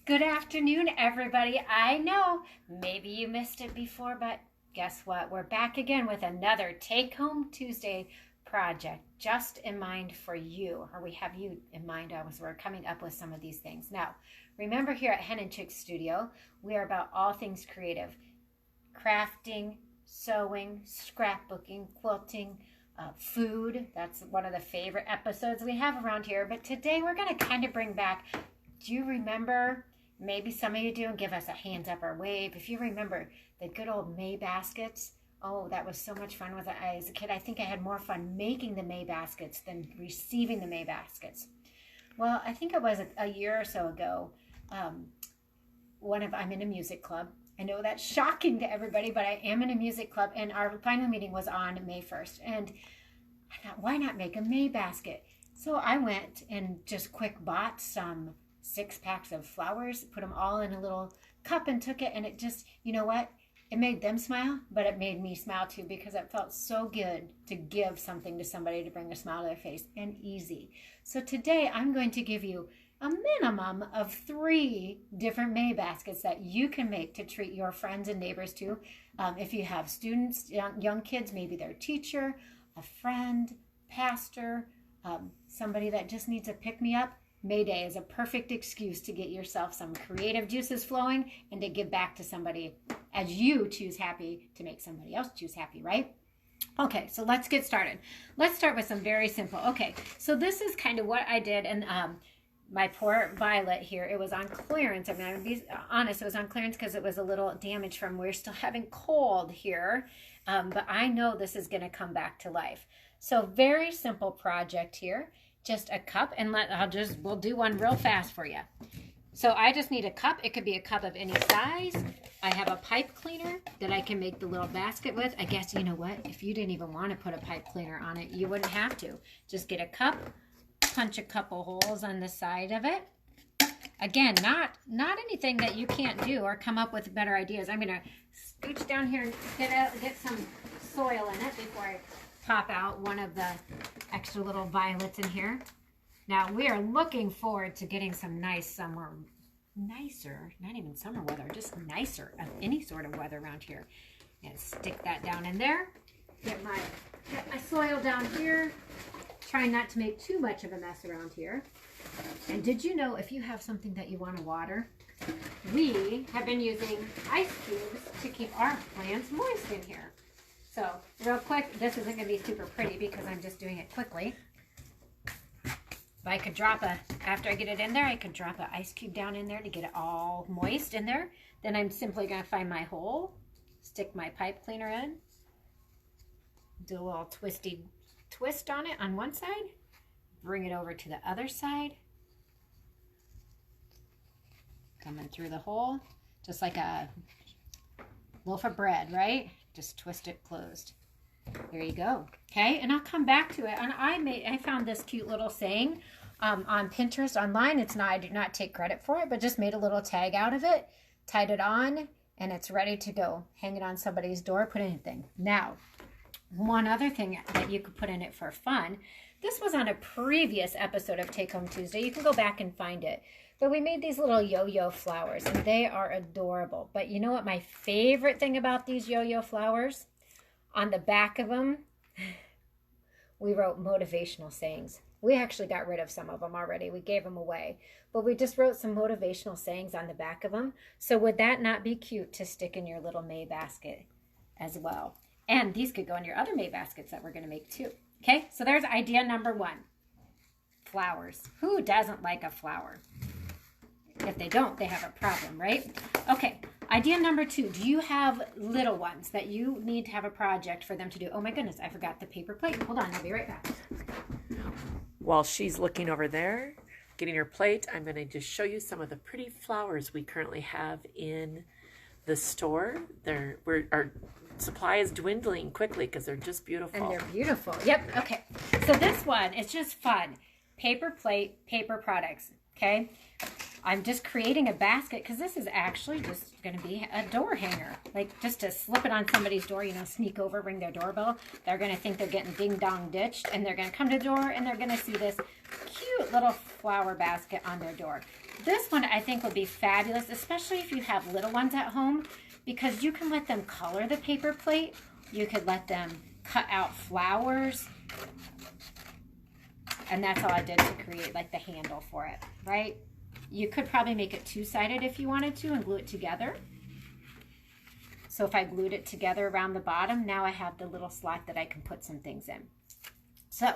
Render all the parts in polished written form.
Good afternoon, everybody. I know maybe you missed it before, but guess what? We're back again with another Take Home Tuesday project just in mind for you, or we have you in mind as we're coming up with some of these things. Now, remember here at Hen and Chicks Studio, we are about all things creative, crafting, sewing, scrapbooking, quilting, food. That's one of the favorite episodes we have around here. But today we're going to kind of bring back, do you remember? Maybe some of you do, and give us a hands up or wave. If you remember the good old May baskets, oh, that was so much fun with it. As a kid, I think I had more fun making the May baskets than receiving the May baskets. Well, I think it was a year or so ago. I'm in a music club. I know that's shocking to everybody, but I am in a music club, and our final meeting was on May 1st. And I thought, why not make a May basket? So I went and just quick bought some 6 packs of flowers, put them all in a little cup and took it, and it just, you know what? It made them smile, but it made me smile too, because it felt so good to give something to somebody to bring a smile to their face, and easy. So today I'm going to give you a minimum of 3 different May baskets that you can make to treat your friends and neighbors to. If you have students, young kids, maybe their teacher, a friend, pastor, somebody that just needs a pick-me-up, May Day is a perfect excuse to get yourself some creative juices flowing and to give back to somebody as you choose happy to make somebody else choose happy, right? Okay, so let's get started. Let's start with some very simple. Okay, so this is kind of what I did, and my poor Violet here, it was on clearance. I'm going to be honest, it was on clearance because it was a little damaged from we're still having cold here, but I know this is going to come back to life. So very simple project here. Just a cup, and we'll do one real fast for you. So I just need a cup. It could be a cup of any size. I have a pipe cleaner that I can make the little basket with. I guess, you know what? If you didn't even want to put a pipe cleaner on it, you wouldn't have to. Just get a cup, punch a couple holes on the side of it. Again, not anything that you can't do or come up with better ideas. I'm going to scooch down here and get some soil in it before I pop out one of the extra little violets in here. Now we are looking forward to getting some nice summer, nicer, not even summer weather, just nicer of any sort of weather around here. And stick that down in there. Get my soil down here. Try not to make too much of a mess around here. And did you know if you have something that you want to water, we have been using ice cubes to keep our plants moist in here. So real quick, this isn't going to be super pretty because I'm just doing it quickly. But I could after I get it in there, I could drop an ice cube down in there to get it all moist in there. Then I'm simply going to find my hole, stick my pipe cleaner in, do a little twisty twist on it on one side, bring it over to the other side, coming through the hole, just like a loaf of bread, right? Just twist it closed. There you go. Okay, and I'll come back to it. And I found this cute little saying on Pinterest online. I do not take credit for it, but just made a little tag out of it, tied it on, and it's ready to go. Hang it on somebody's door, put anything. Now, one other thing that you could put in it for fun. This was on a previous episode of Take Home Tuesday. You can go back and find it. But we made these little yo-yo flowers, and they are adorable. But you know what my favorite thing about these yo-yo flowers? On the back of them, we wrote motivational sayings. We actually got rid of some of them already. We gave them away. But we just wrote some motivational sayings on the back of them. So would that not be cute to stick in your little May basket as well? And these could go in your other May baskets that we're going to make too. Okay, so there's idea number 1. Flowers. Who doesn't like a flower? If they don't, they have a problem, right? Okay, idea number 2. Do you have little ones that you need to have a project for them to do? Oh my goodness, I forgot the paper plate. Hold on, I'll be right back. While she's looking over there, getting her plate, I'm going to just show you some of the pretty flowers we currently have in the store. Our supply is dwindling quickly because they're just beautiful. And they're beautiful. Yep, okay. So this one, it's just fun. Paper plate, paper products, okay? I'm just creating a basket because this is actually just going to be a door hanger. Like just to slip it on somebody's door, you know, sneak over, ring their doorbell. They're going to think they're getting ding-dong ditched, and they're going to come to the door and they're going to see this cute little flower basket on their door. this one I think would be fabulous, especially if you have little ones at home, because you can let them color the paper plate. You could let them cut out flowers. And that's all I did to create like the handle for it, right? You could probably make it two-sided if you wanted to and glue it together. So if I glued it together around the bottom, now I have the little slot that I can put some things in. So,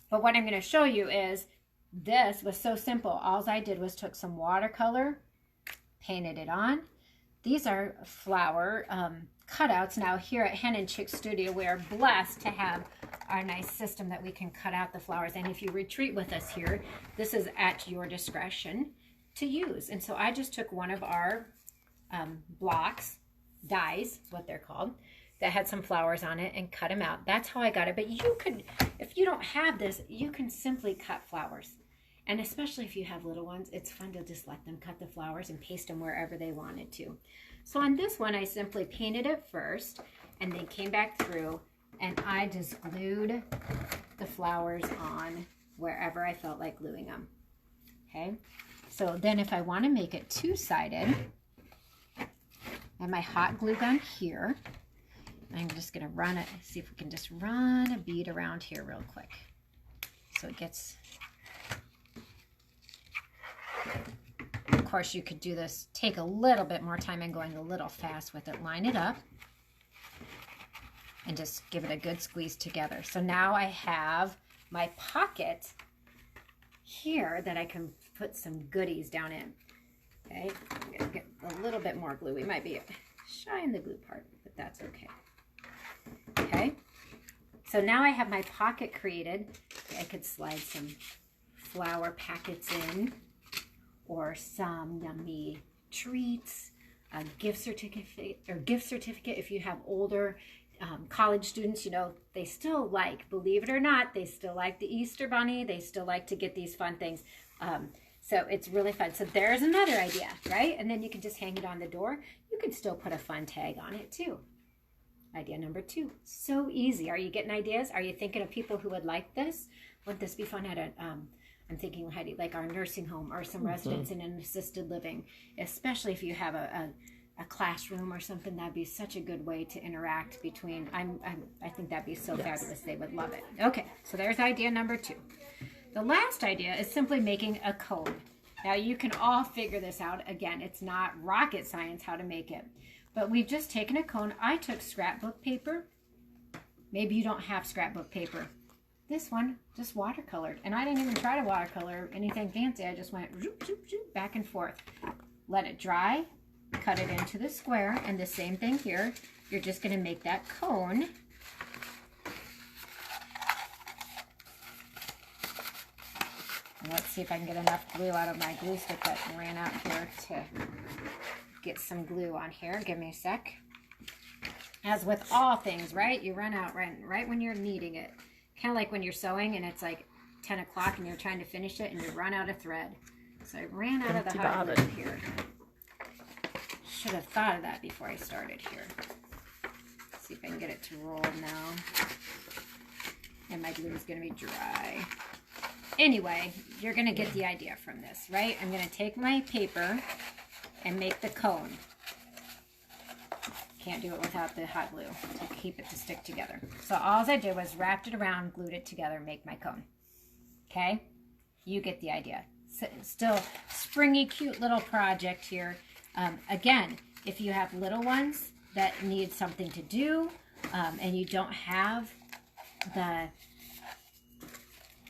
but what I'm going to show you is this was so simple. All I did was took some watercolor, painted it on. These are flower cutouts. Now here at Hen and Chicks Studio, we are blessed to have our nice system that we can cut out the flowers. And if you retreat with us here, this is at your discretion to use. And so I just took one of our blocks, dies, what they're called, that had some flowers on it and cut them out. That's how I got it. But you could, if you don't have this, you can simply cut flowers. And especially if you have little ones, it's fun to just let them cut the flowers and paste them wherever they wanted to. So on this one, I simply painted it first and then came back through and I just glued the flowers on wherever I felt like gluing them. Okay. So then if I want to make it two-sided, I have my hot glue gun here. I'm just going to run it, see if we can just run a bead around here real quick. So it gets, of course you could do this, take a little bit more time and going a little fast with it. Line it up and just give it a good squeeze together. So now I have my pocket here that I can put some goodies down in. Okay, I'm going to get a little bit more glue. We might be shy in the glue part, but that's okay. Okay, so now I have my pocket created. I could slide some flower packets in or some yummy treats, a gift certificate if you have older college students. You know, they still like, believe it or not, they still like the Easter Bunny. They still like to get these fun things. So it's really fun. So there's another idea, right? And then you can just hang it on the door. You can still put a fun tag on it too. Idea number 2. So easy. Are you getting ideas? Are you thinking of people who would like this? Would this be fun at a, I'm thinking, Heidi, like our nursing home or some residents in an assisted living, especially if you have a classroom or something. That'd be such a good way to interact between. I think that'd be so fabulous. They would love it. Okay, so there's idea number 2. The last idea is simply making a cone. Now you can all figure this out. Again, it's not rocket science how to make it. But we've just taken a cone. I took scrapbook paper. Maybe you don't have scrapbook paper. This one, just watercolored. And I didn't even try to watercolor anything fancy. I just went zoop, zoop, zoop, back and forth. Let it dry, cut it into the square, and the same thing here. You're just gonna make that cone. And let's see if I can get enough glue out of my glue stick that ran out here to get some glue on here. Give me a sec. As with all things, right? You run out right when you're needing it. Kind of like when you're sewing and it's like 10 o'clock and you're trying to finish it and you run out of thread. So I ran out of the hot glue here. Should have thought of that before I started here. Let's see if I can get it to roll now. And my glue is going to be dry. Anyway, you're going to get the idea from this, right? I'm going to take my paper and make the cone. Can't do it without the hot glue to keep it to stick together. So all I did was wrapped it around, glued it together, make my cone. Okay? You get the idea. Still springy, cute little project here. Again, if you have little ones that need something to do and you don't have the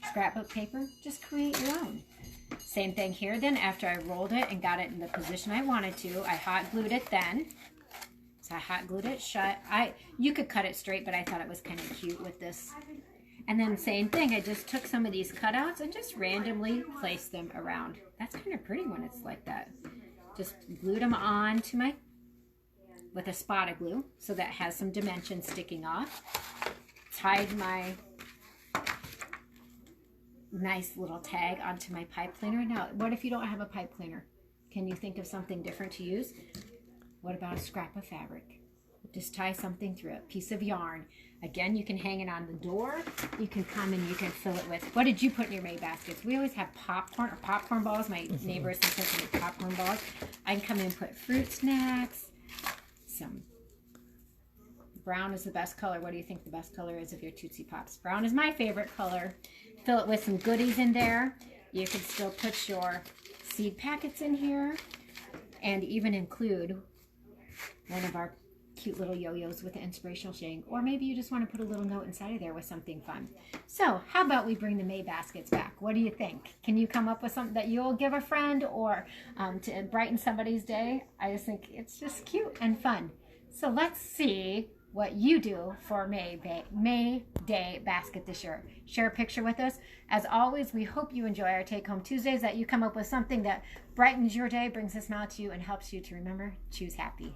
scrapbook paper, just create your own. Same thing here then. After I rolled it and got it in the position I wanted to, I hot glued it then. So I hot glued it shut. You could cut it straight, but I thought it was kind of cute with this. And then same thing, I just took some of these cutouts and just randomly placed them around. That's kind of pretty when it's like that. Just glued them on to my, with a spot of glue, so that has some dimension sticking off. Tied my nice little tag onto my pipe cleaner. Now, what if you don't have a pipe cleaner? Can you think of something different to use? What about a scrap of fabric? Just tie something through it, piece of yarn. Again, you can hang it on the door. You can come and you can fill it with, what did you put in your May baskets? We always have popcorn or popcorn balls. My neighbors sometimes make popcorn balls. I can come in and put fruit snacks. Some brown is the best color. What do you think the best color is of your Tootsie Pops? Brown is my favorite color. Fill it with some goodies in there. You can still put your seed packets in here and even include one of our cute little yo-yos with the inspirational saying, or maybe you just want to put a little note inside of there with something fun. So how about we bring the May baskets back? What do you think? Can you come up with something that you'll give a friend or to brighten somebody's day? I just think it's just cute and fun. So let's see what you do for May Day basket this year. Share a picture with us. As always, we hope you enjoy our Take Home Tuesdays, that you come up with something that brightens your day, brings a smile to you, and helps you to remember, choose happy.